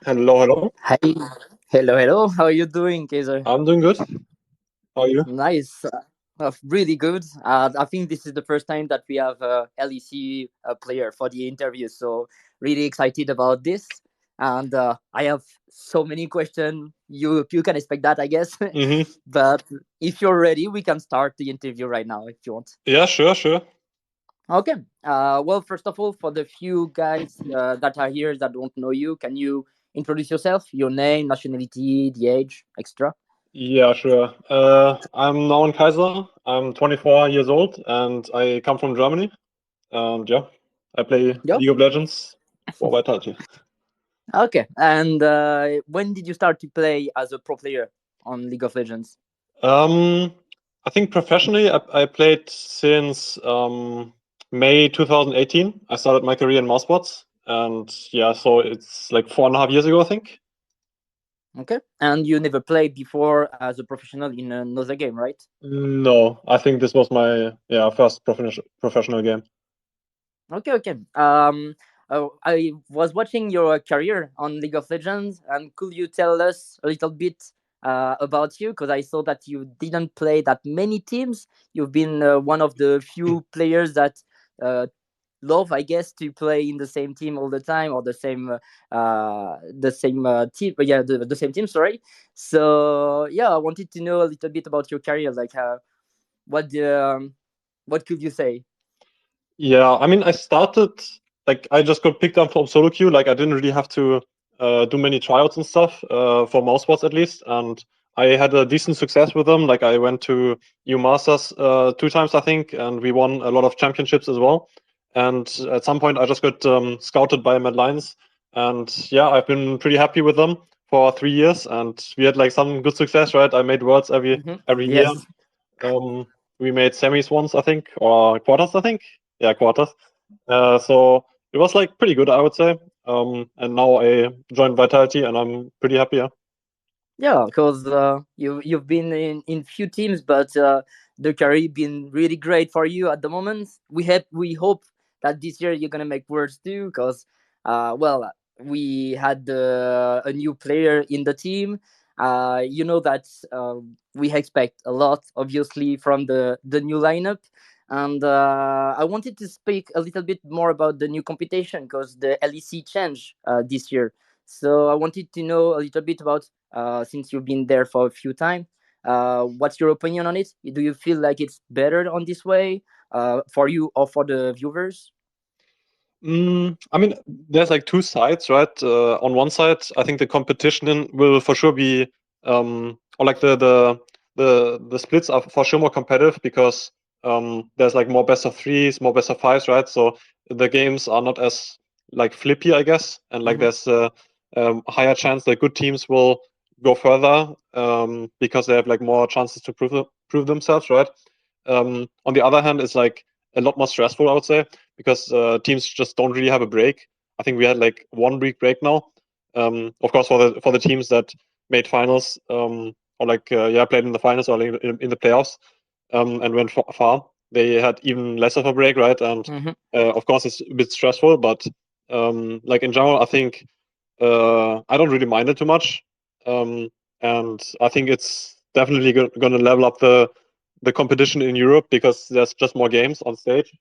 Hello, hello. Hi, hello. How are you doing, Kaiser? I'm doing good. How are you? Nice, really good. I think this is the first time that we have a LEC player for the interview, so really excited about this. And I have so many questions. You can expect that, I guess. Mm-hmm. But if you're ready, we can start the interview right now if you want. Yeah, sure, sure. Okay. Well, first of all, for the few guys that are here that don't know you, can you introduce yourself, your name, nationality, the age, extra? Yeah, sure. I'm now in Kaiser. I'm 24 years old and I come from Germany. And yeah, I play Yeah. League of Legends for Vitality. Okay. And when did you start to play as a pro player on League of Legends? Um, I think professionally, I played since May 2018. I started my career in mousesports, and yeah, so it's like 4.5 years ago, I think. Okay. And you never played before as a professional in another game, right? No, I think this was my first professional game. Okay. Okay. I was watching your career on League of Legends, and could you tell us a little bit about you? Because I saw that you didn't play that many teams. You've been one of the few players that uh, love, I guess, to play in the same team all the time or the same team. Yeah, the same team. Sorry. So yeah, I wanted to know a little bit about your career. Like, what what could you say? Yeah, I mean, I started like I just got picked up from solo queue. Like I didn't really have to do many tryouts and stuff for mousesports at least, and I had a decent success with them. Like I went to EU Masters 2 times, I think, and we won a lot of championships as well. And at some point, I just got scouted by Mad Lions, and yeah, I've been pretty happy with them for 3 years, and we had like some good success, right? I made worlds every year. Yes. Um, we made semis once, I think, or quarters, I think. Yeah, quarters. So it was like pretty good, I would say. And now I joined Vitality, and I'm pretty happy. Yeah. Yeah, because you've been in few teams, but the career been really great for you at the moment. We hope that this year you're gonna make words too, because well, we had a new player in the team. You know that we expect a lot, obviously, from the new lineup. And I wanted to speak a little bit more about the new competition because the LEC changed this year. So I wanted to know a little bit about since you've been there for a few times. What's your opinion on it? Do you feel like it's better on this way for you or for the viewers? I mean, there's like two sides, right? On one side, I think the competition will for sure be, or like the splits are for sure more competitive because there's like more best of threes, more best of fives, right? So the games are not as like flippy, I guess, and like Hmm. there's a higher chance that good teams will go further because they have like more chances to prove themselves, right? On the other hand, it's like a lot more stressful, I would say, because teams just don't really have a break. I think we had like 1 week break now. Of course, for the teams that made finals or like played in the finals or like in the playoffs and went far, they had even less of a break, right? And Hmm. of course, it's a bit stressful, but like in general, I think I don't really mind it too much, um, and I think it's definitely going to level up the competition in Europe because there's just more games on stage,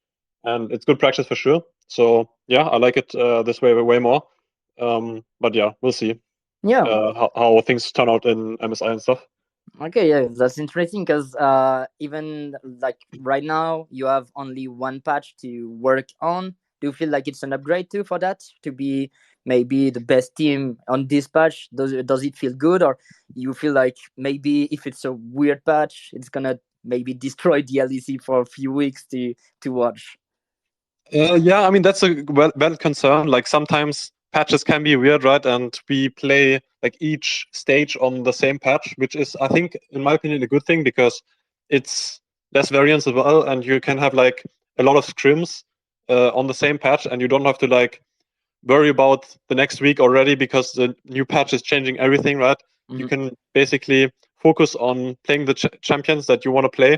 and it's good practice for sure. So yeah, I like it this way more. But yeah, we'll see Yeah. how things turn out in MSI and stuff. Okay. Yeah, that's interesting because even like right now you have only one patch to work on. Do you feel like it's an upgrade too for that to be maybe the best team on this patch? Does it feel good, or you feel like maybe if it's a weird patch, it's gonna maybe destroy the LEC for a few weeks to watch? Yeah, I mean that's a valid concern. Like sometimes patches can be weird, right? And we play like each stage on the same patch, which is, I think, in my opinion, a good thing because it's less variance as well, and you can have like a lot of scrims on the same patch, and you don't have to like worry about the next week already because the new patch is changing everything, right? You Hmm. can basically focus on playing the champions that you want to play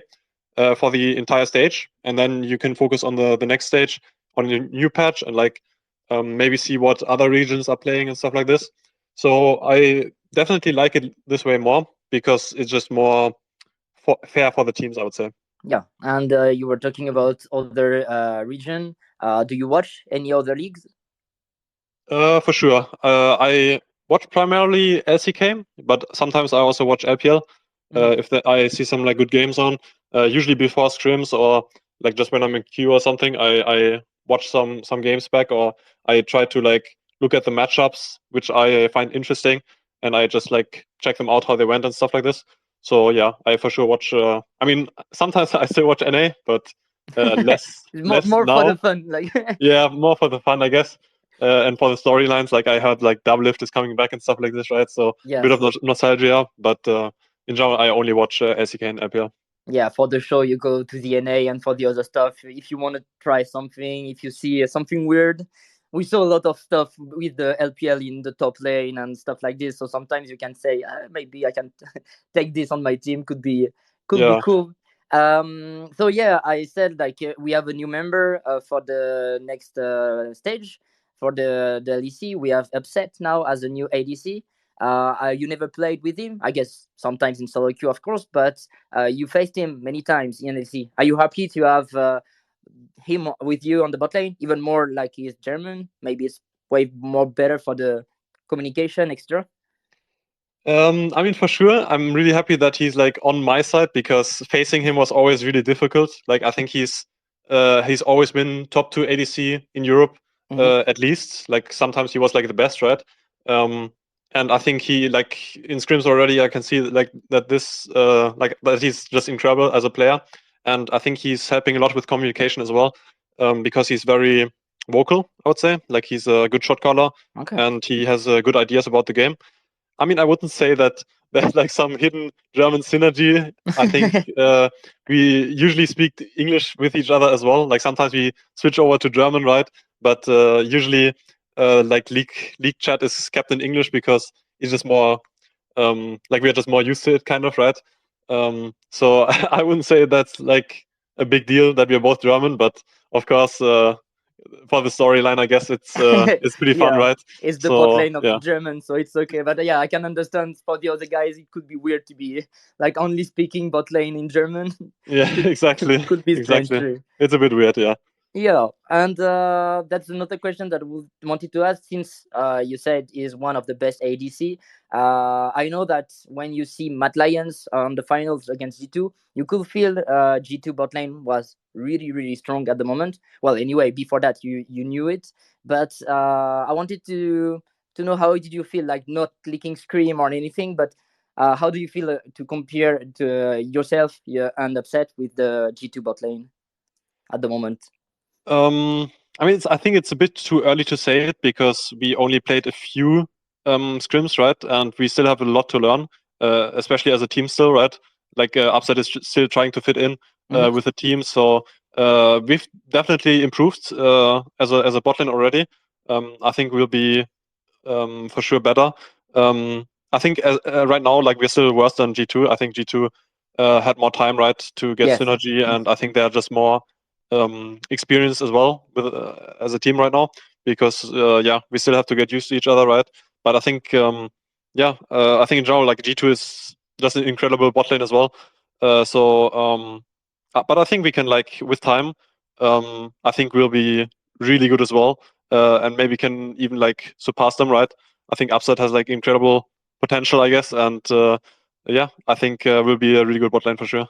for the entire stage, and then you can focus on the next stage on a new patch and like maybe see what other regions are playing and stuff like this. So I definitely like it this way more because it's just more fair for the teams, I would say. Yeah, and you were talking about other region. Do you watch any other leagues? For sure. I watch primarily LCK, but sometimes I also watch LPL. Mhm. If I see some like good games on, usually before scrims or like just when I'm in queue or something, I watch some games back, or I try to like look at the matchups which I find interesting, and I just like check them out how they went and stuff like this. So yeah, I for sure watch. I mean, sometimes I still watch NA, but less It's more less more for the now. fun, like. Yeah, more for the fun, I guess, and for the storylines. Like I heard, like Doublelift is coming back and stuff like this, right? So a bit of Yes. nostalgia, but in general, I only watch LCK and LPL. Yeah, for the show you go to the NA, and for the other stuff, if you want to try something, if you see something weird, we saw a lot of stuff with the LPL in the top lane and stuff like this. So sometimes you can say, maybe I can take this on my team. Could be Yeah. cool. So yeah, I said like we have a new member for the next stage for the LEC. We have Upset now as a new ADC. You never played with him, I guess. Sometimes in solo queue, of course, but you faced him many times in LEC. Are you happy to have him with you on the bot lane? Even more like he's German. Maybe it's way more better for the communication extra. I mean, for sure, I'm really happy that he's like on my side because facing him was always really difficult. Like I think he's always been top two ADC in Europe, Hmm. at least. Like sometimes he was like the best, right? Um, and I think he like in scrims already, I can see like that this like that he's just incredible as a player, and I think he's helping a lot with communication as well, because he's very vocal. I would say like he's a good shot caller Okay. and he has good ideas about the game. I mean, I wouldn't say that there's like some hidden German synergy. I think we usually speak English with each other as well. Like sometimes we switch over to German, right? But usually, like league chat is kept in English because it's just more like we are just more used to it, kind of, right? So I wouldn't say that's like a big deal that we are both German, but of course, for the storyline, I guess it's pretty fun, Yeah, right? it's the bot So lane of the yeah. German, so it's okay. But yeah, I can understand for the other guys, it could be weird to be like only speaking bot lane in German. Yeah, could exactly. could be strange Exactly. too. It's a bit weird, yeah. Yeah, and that's another question that we wanted to ask. Since you said is one of the best ADC, I know that when you see Matt Lyons on the finals against G2, you could feel G2 bot lane was really really strong at the moment. Well, anyway, before that you knew it, but I wanted to know how did you feel, like not clicking scream or anything, but how do you feel to compare to yourself, yeah, and Upset with the G2 bot lane at the moment? Um, I mean, I think it's a bit too early to say it because we only played a few scrims, right? And we still have a lot to learn, especially as a team still, right? Like Upside is still trying to fit in Mhm. with the team, so we've definitely improved as a bot lane already. I think we'll be for sure better. I think right now, like we're still worse than G2. I think G2 had more time, right, to get Yes. synergy, and I think they're just more experienced as well with as a team right now because yeah, we still have to get used to each other, right? But I think yeah, I think in general, like G2 is just an incredible bot lane as well. But I think we can like with time. I think we'll be really good as well, and maybe can even like surpass them, right? I think Upset has like incredible potential, I guess, and yeah, I think will be a really good bot lane for sure.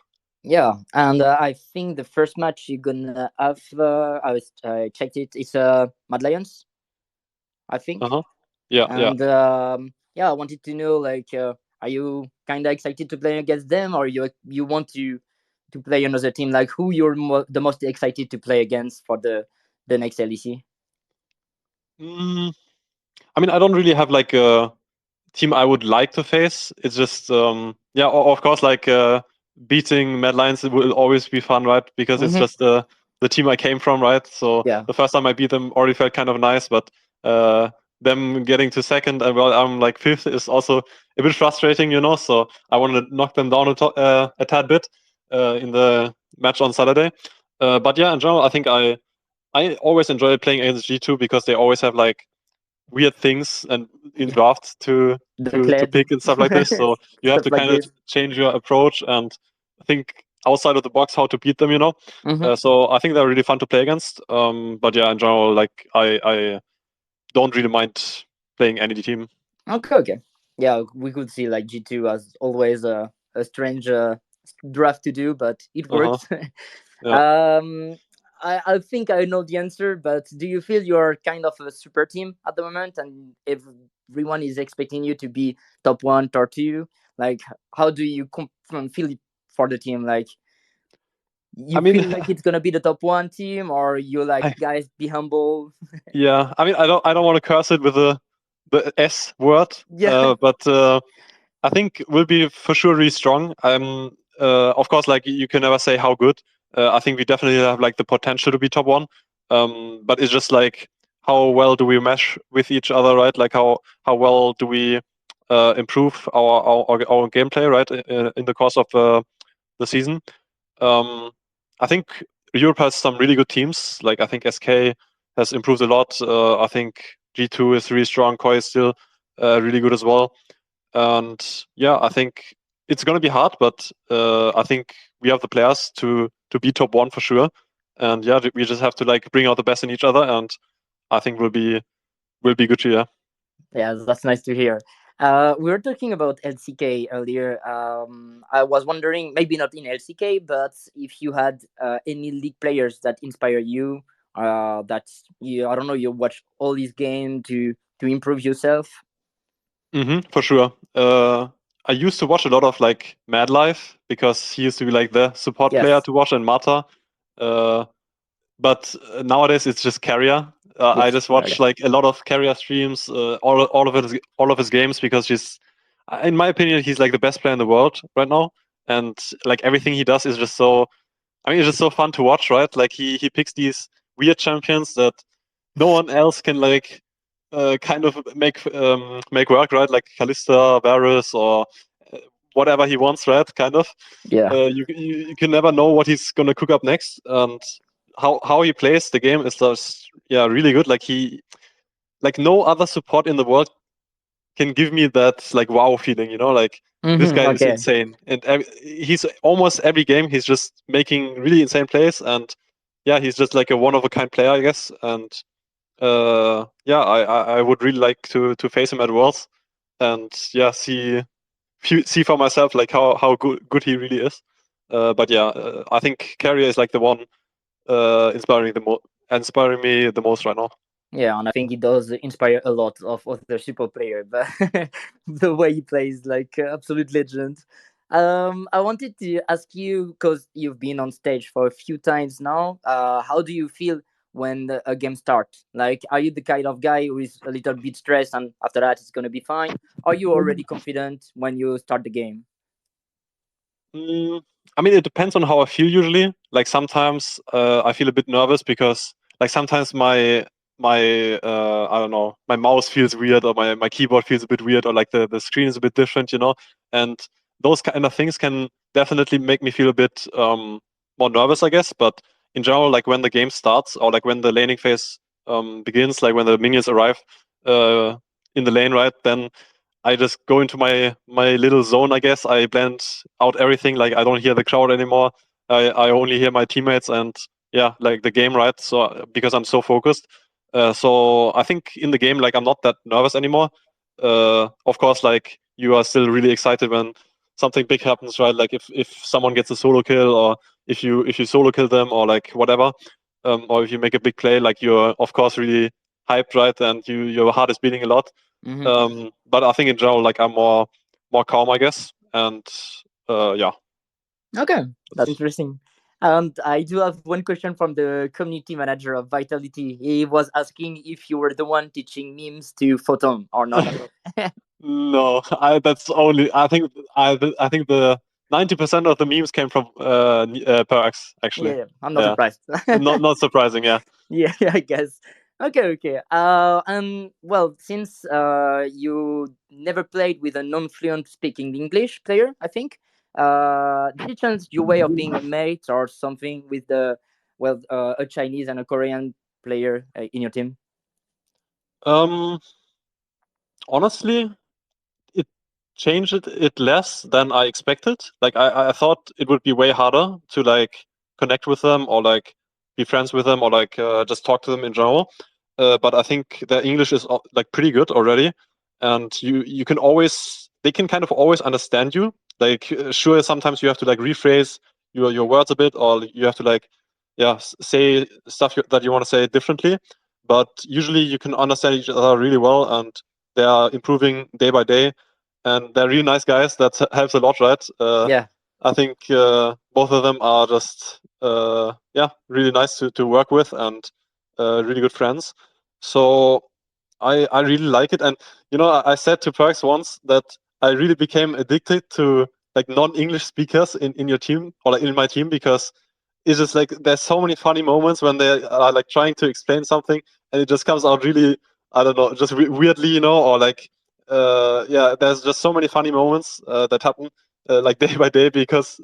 Yeah, and I think the first match you're gonna have, I checked it. It's Mad Lions, I Uh think. huh. Yeah, yeah. And yeah, I wanted to know, like, are you kind of excited to play against them, or you want to play another team? Like, who you're the most excited to play against for the next LEC? Mm, I mean, I don't really have like a team I would like to face. It's just yeah, of course, like beating Mad Lions will always be fun, right? Because it's Hmm. just the team I came from, right? So Yeah. the first time I beat them already felt kind of nice, but uh, them getting to second and well, I'm like fifth is also a bit frustrating, you know. So I want to knock them down a tad bit in the match on Saturday. But yeah, in general, I think I always enjoy playing against G2 because they always have like weird things and in drafts The to Kled, pick and stuff like this. So you have stuff to like kind of this. change your approach and think outside of the box how to beat them. Hmm. So I think they're really fun to play against. But yeah, in general, like I don't really mind playing any team. Okay, okay. Yeah, we could see like G2 as always a strange draft to do, but it Uh huh. works. Yeah. um, I think I know the answer, but do you feel you're kind of a super team at the moment, and everyone is expecting you to be top one, top two? Like, how do you feel it for the team? Like, I you mean, feel like it's gonna be the top one team, or you like I guys be humble? yeah. I mean, I don't want to curse it with the S word. Yeah. But I think we'll be for sure really strong. Of course, like you can never say how good. I think we definitely have like the potential to be top one. But it's just like how well do we mesh with each other, right? Like how well do we improve our gameplay, right, in the course of the season. Um, I think Europe has some really good teams. Like I think SK has improved a lot. I think G2 is really strong. Koi is still really good as well. And yeah, I think it's gonna be hard, but I think we have the players to be top one for sure. And yeah, we just have to like bring out the best in each other, and I think we'll be good here. Yeah, that's nice to hear. We were talking about LCK earlier. I was wondering, maybe not in LCK, but if you had any league players that inspire you, that you, I don't know, you watch all these games to improve yourself. For sure. I used to watch a lot of like Mad Life because he used to be like the support player Yes, to watch, and Mata. Uh, but nowadays it's just Carrier. I it's just watch like a lot of Carrier streams, all of his games because in my opinion, he's like the best player in the world right now, and like everything he does is just so. I mean, it's just so fun to watch, right? Like he picks these weird champions that no one else can like kind of make work, right? Like Kalista, Varus, or uh, whatever he wants, right? Kind of. yeah. You can never know what he's gonna cook up next, and how he plays the game is just yeah really good. Like like no other support in the world can give me that like wow feeling, like this guy is Okay. insane, and he's almost every game he's just making really insane plays, and yeah, he's just like a one of a kind player, I guess, and yeah, I would really like to face him at Worlds, and yeah, see for myself like how good he really is. But yeah, I think Carrier is like the one inspiring me the most right now. Yeah, and I think he does inspire a lot of other super players. But the way he plays, like absolute legend. I wanted to ask you because you've been on stage for a few times now. How do you feel when a game starts? Like, are you the kind of guy who is a little bit stressed and after that it's gonna be fine? Are you already confident when you start the game? Mm, I mean, it depends on how I feel usually. Like sometimes I feel a bit nervous because like sometimes my I don't know, my mouse feels weird, or my keyboard feels a bit weird, or like the screen is a bit different. And those kind of things can definitely make me feel a bit more nervous, I guess. But in general, like when the game starts, or like when the laning phase begins, like when the minions arrive uh, in the lane, right, then I just go into my little zone, I guess. I blend out everything. Like I don't hear the crowd anymore. I only hear my teammates and yeah, like the game, right? So because I'm so focused. So I think in the game, like I'm not that nervous anymore. Of course, like you are still really excited when something big happens, right? Like if someone gets a solo kill, or if you solo kill them, or like whatever, or if you make a big play, like you're of course really hyped, right? And your heart is beating a lot. Hmm. But I think in general, like I'm more calm, I guess. And yeah, Okay, that's that's, interesting. And I do have one question from the community manager of Vitality. He was asking if you were the one teaching memes to Photon or not. no, that's only I think the 90% of the memes came from Perks actually. Yeah, I'm not Yeah, surprised. not surprising. Yeah. Yeah, I guess. Okay, okay. And well, since you never played with a non-fluent speaking English player, I think, did it change your way of being a mate or something with a Chinese and a Korean player in your team? Um, Honestly, it changed it less than I expected. Like I thought it would be way harder to like connect with them or like be friends with them or like just talk to them in general. But I think their English is like pretty good already, and you can always they can kind of always understand you. Like sure, sometimes you have to like rephrase your words a bit, or you have to like yeah say stuff that you want to say differently. But usually you can understand each other really well, and they are improving day by day, and they're really nice guys. That helps a lot, right? Yeah. I think both of them are just yeah really nice to work with and really good friends. So I really like it, and you know I said to Perks once that I really became addicted to like non-English speakers in your team or like in my team because it's just like there's so many funny moments when they are like trying to explain something and it just comes out really I don't know just weirdly you know or like yeah there's just so many funny moments that happen like day by day because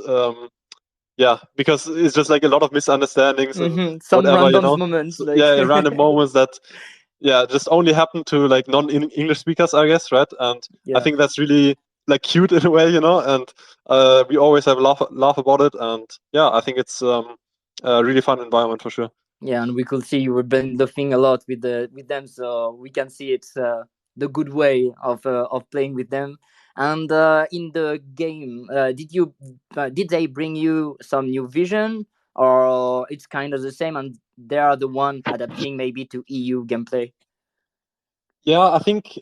yeah because it's just like a lot of misunderstandings and Some whatever you random know moments, so, like yeah random moments that yeah just only happen to like non-English speakers I guess right and I yeah. think that's really like cute in a way you know and we always have a laugh about it and yeah I think it's a really fun environment for sure. Yeah, and we could see you were bluffing a lot with them, so we can see it's the good way of playing with them. And in the game, did they bring you some new vision, or it's kind of the same, and they are the one adapting maybe to EU gameplay? Yeah I think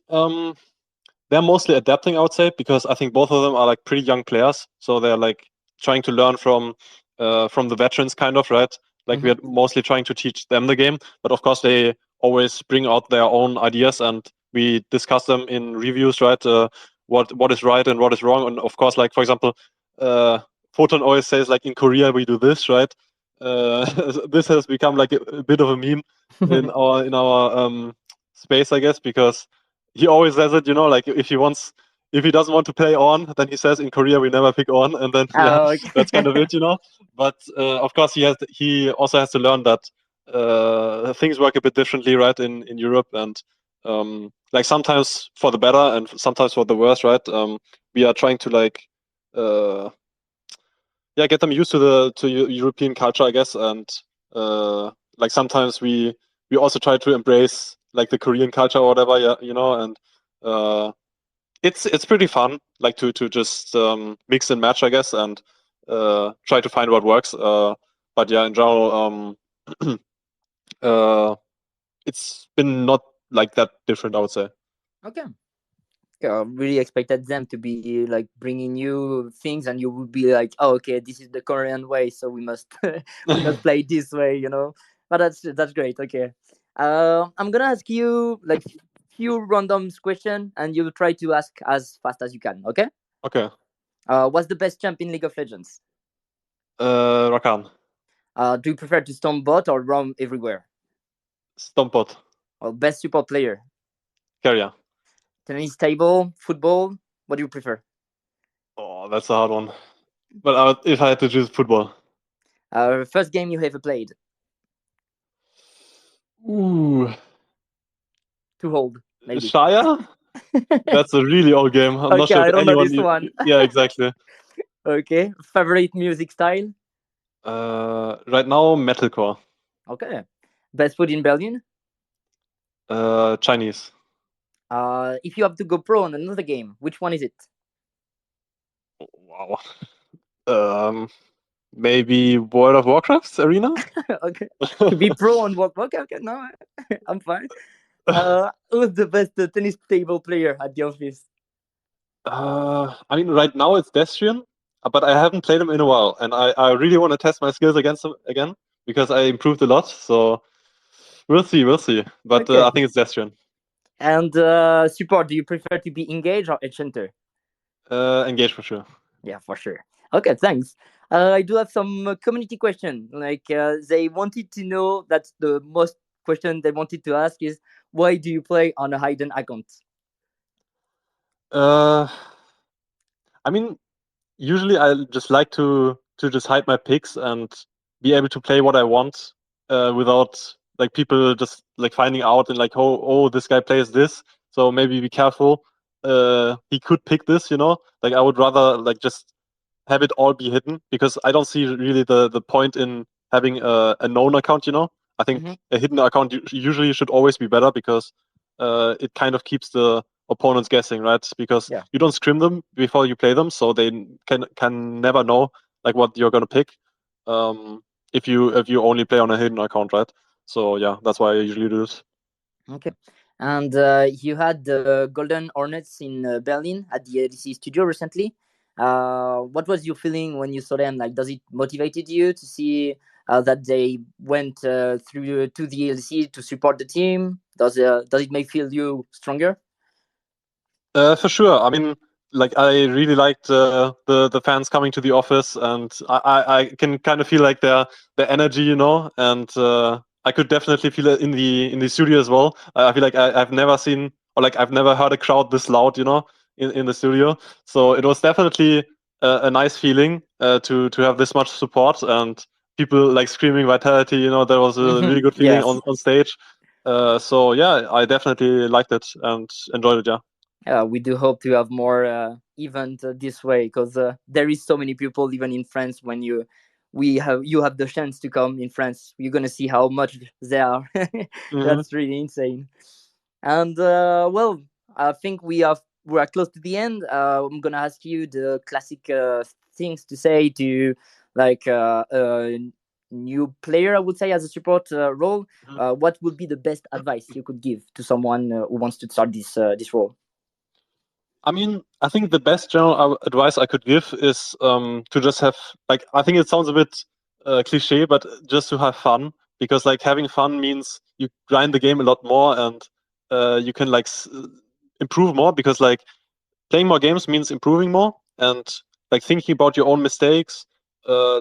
they're mostly adapting I would say because I think both of them are like pretty young players so they're like trying to learn from the veterans kind of right like we Hmm. are mostly trying to teach them the game but of course they always bring out their own ideas and we discuss them in reviews right what is right and what is wrong and of course like for example uh Photon always says like in Korea we do this right uh this has become like a bit of a meme in our space I guess because he always says it, you know, like if he doesn't want to play on, then he says in Korea we never pick on, and then yeah, Oh, that's kind okay. of it, you know. But of course he also has to learn that things work a bit differently, right, in Europe, and like sometimes for the better and sometimes for the worse, right. We are trying to like uh, yeah get them used to the European culture, I guess, and like sometimes we also try to embrace like the Korean culture or whatever, yeah, you know, and uh, it's pretty fun, like to just mix and match, I guess, and try to find what works. But yeah, in general, uh, it's been not like that different, I would say. Okay. Really expected them to be like bringing you things, and you would be like, "Oh, okay, this is the Korean way, so we must we must play this way," you know. But that's great. Okay, I'm gonna ask you like few random question, and you try to ask as fast as you can. Okay. Okay, What's the best champ in League of Legends? Rakan, Do you prefer to storm bot or roam everywhere? Stompot, Or best support player? Carrier. Tennis table, football. What do you prefer? Oh, that's a hard one. But if I had to choose football, First game you ever played? ooh, Too old, maybe. Shire. That's a really old game. I'm not Okay, sure if I don't know anyone. this one. Yeah, exactly. Okay, favorite music style? Right now, metalcore. Okay, best food in Berlin? Chinese. If you have to go pro on another game, which one is it? Wow. Um, Maybe World of Warcraft arena. Okay, to be pro on what? Okay, okay, no, I'm fine. Who's the best tennis table player at the office? I mean, right now it's Destrian, but I haven't played him in a while, and I really want to test my skills against him again because I improved a lot. So we'll see, we'll see. But Okay, I think it's Destrian. and support. Do you prefer to be engaged or enchanter? Engage for sure. Yeah, for sure. Okay, thanks. I do have some community question. Like they wanted to know that the most question they wanted to ask is why do you play on a hidden account? Uh, I mean, usually I just like to just hide my picks and be able to play what I want without like people just like finding out and like, oh, this guy plays this, so maybe be careful. He could pick this, Like I would rather like just have it all be hidden, because I don't see really the point in having a known account. I think Hmm. a hidden account usually should always be better, because it kind of keeps the opponents guessing, right? Because Yeah. you don't scrim them before you play them, so they can never know like what you're gonna pick. Um, if you only play on a hidden account, right? So yeah, that's why I usually do this. Okay. And you had the Golden Hornets in Berlin at the ADC studio recently. What was your feeling when you saw them? Like, does it motivated you to see that they went through to the ADC to support the team? Does it make feel you stronger? For sure. I mean, like I really liked the fans coming to the office, and I can kind of feel like their energy, and I could definitely feel it in the studio as well. I feel like I've never seen, or like I've never heard a crowd this loud, in the studio. So it was definitely a nice feeling to have this much support and people like screaming vitality. That was a really good feeling Yes. on stage. So yeah, I definitely liked it and enjoyed it. Yeah. We do hope to have more event this way, because there is so many people even in France. When you have the chance to come in France, you're gonna see how much there are. Hmm. That's really insane. And well, I think we are close to the end. I'm gonna ask you the classic things to say to like a new player, I would say, as a support role. What would be the best advice you could give to someone who wants to start this role? I mean, I think the best general advice I could give is to just have, like, I think it sounds a bit cliche, but just to have fun, because like having fun means you grind the game a lot more, and you can like improve more, because like playing more games means improving more, and like thinking about your own mistakes, uh,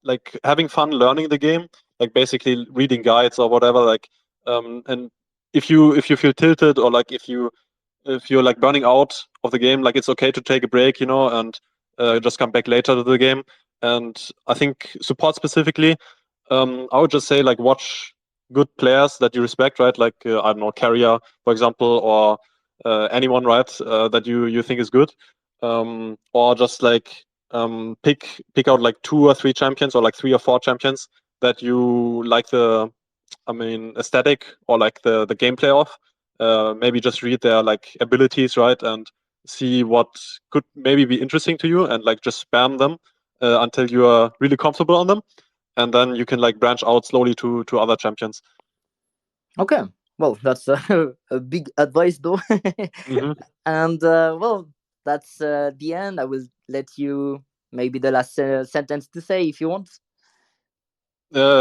like having fun learning the game, like basically reading guides or whatever, like and if you feel tilted, or like if you're like burning out of the game, like it's okay to take a break, and just come back later to the game. And I think support specifically, I would just say like watch good players that you respect, right? Like I don't know, Carrier, for example, or anyone, right, that you think is good, or just like pick out like 2 or 3 champions, or like 3 or 4 champions that you like aesthetic, or like the gameplay of. Maybe just read their like abilities, right, and see what could maybe be interesting to you, and like just spam them until you are really comfortable on them, and then you can like branch out slowly to other champions. Okay. Well, that's a big advice, though. Hmm. And well, that's the end. I will let you maybe the last sentence to say if you want.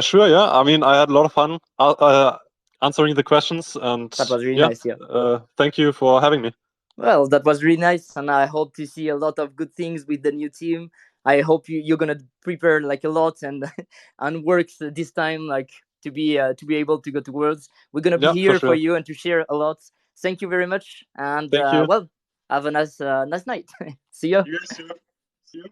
Sure, yeah. I mean, I had a lot of fun answering the questions, and That was really yeah, nice. Yeah. thank you for having me. Well, that was really nice, and I hope to see a lot of good things with the new team. I hope you're gonna prepare like a lot and and work this time like to be able to go to Worlds. We're gonna be Yeah, for here for sure. you and to share a lot. Thank you very much, and Thank you. well, have a nice night. See you. You guys too. See you.